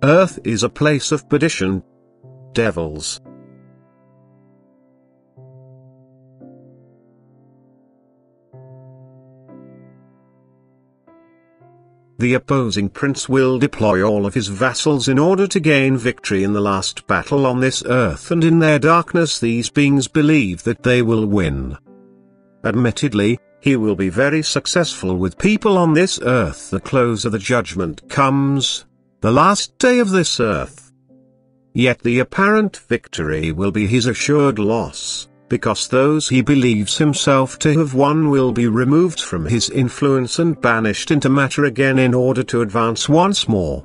Earth is a place of perdition. Devils. The opposing prince will deploy all of his vassals in order to gain victory in the last battle on this earth, and in their darkness these beings believe that they will win. Admittedly, he will be very successful with people on this earth. The close of the judgment comes, the last day of this earth. Yet the apparent victory will be his assured loss, because those he believes himself to have won will be removed from his influence and banished into matter again in order to advance once more.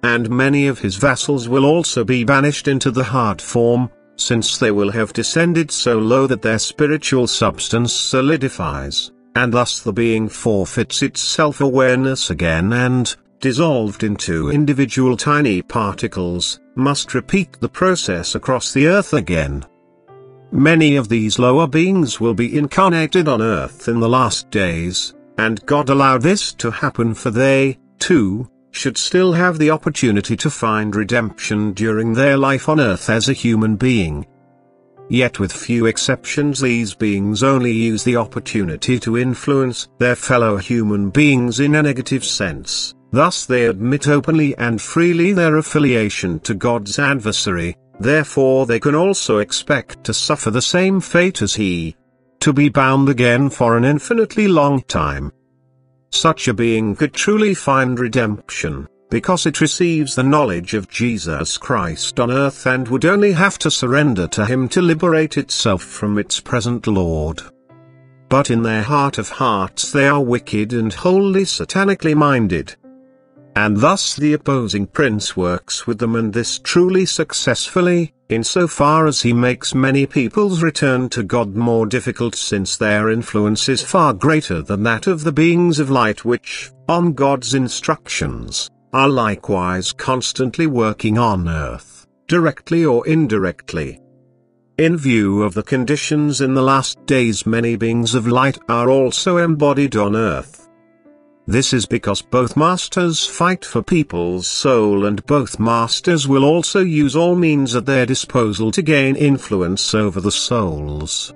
And many of his vassals will also be banished into the hard form, since they will have descended so low that their spiritual substance solidifies, and thus the being forfeits its self-awareness again and, dissolved into individual tiny particles, must repeat the process across the earth again. Many of these lower beings will be incarnated on earth in the last days, and God allowed this to happen for they, too, should still have the opportunity to find redemption during their life on earth as a human being. Yet with few exceptions these beings only use the opportunity to influence their fellow human beings in a negative sense, thus they admit openly and freely their affiliation to God's adversary. Therefore they can also expect to suffer the same fate as he, to be bound again for an infinitely long time. Such a being could truly find redemption, because it receives the knowledge of Jesus Christ on earth and would only have to surrender to him to liberate itself from its present lord. But in their heart of hearts they are wicked and wholly satanically minded. And thus the opposing prince works with them, and this truly successfully, insofar as he makes many people's return to God more difficult, since their influence is far greater than that of the beings of light which, on God's instructions, are likewise constantly working on earth, directly or indirectly. In view of the conditions in the last days, many beings of light are also embodied on earth. This is because both masters fight for people's soul, and both masters will also use all means at their disposal to gain influence over the souls.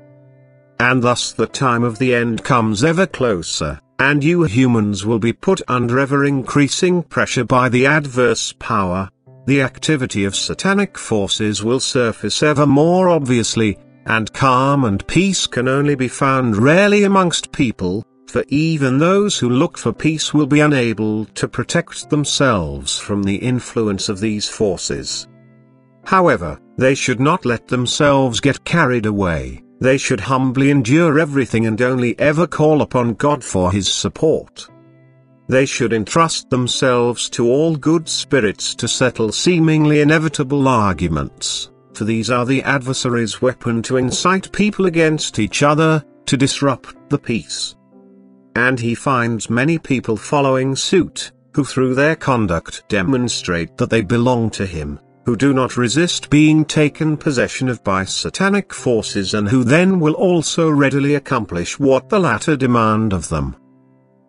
And thus the time of the end comes ever closer, and you humans will be put under ever increasing pressure by the adverse power. The activity of satanic forces will surface ever more obviously, and calm and peace can only be found rarely amongst people. For even those who look for peace will be unable to protect themselves from the influence of these forces. However, they should not let themselves get carried away. They should humbly endure everything and only ever call upon God for his support. They should entrust themselves to all good spirits to settle seemingly inevitable arguments, for these are the adversary's weapon to incite people against each other, to disrupt the peace. And he finds many people following suit, who through their conduct demonstrate that they belong to him, who do not resist being taken possession of by satanic forces, and who then will also readily accomplish what the latter demand of them.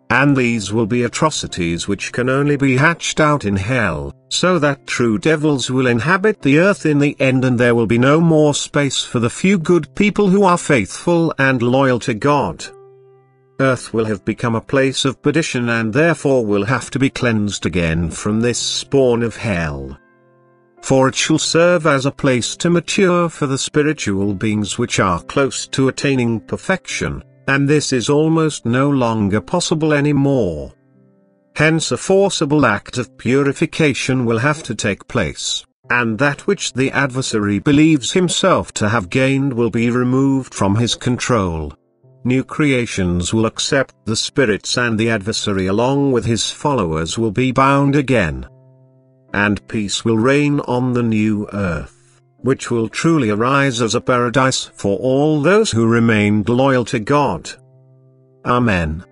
And these will be atrocities which can only be hatched out in hell, so that true devils will inhabit the earth in the end, and there will be no more space for the few good people who are faithful and loyal to God. Earth will have become a place of perdition, and therefore will have to be cleansed again from this spawn of hell. For it shall serve as a place to mature for the spiritual beings which are close to attaining perfection, and this is almost no longer possible anymore. Hence a forcible act of purification will have to take place, and that which the adversary believes himself to have gained will be removed from his control. New creations will accept the spirits, and the adversary along with his followers will be bound again. And peace will reign on the new earth, which will truly arise as a paradise for all those who remained loyal to God. Amen.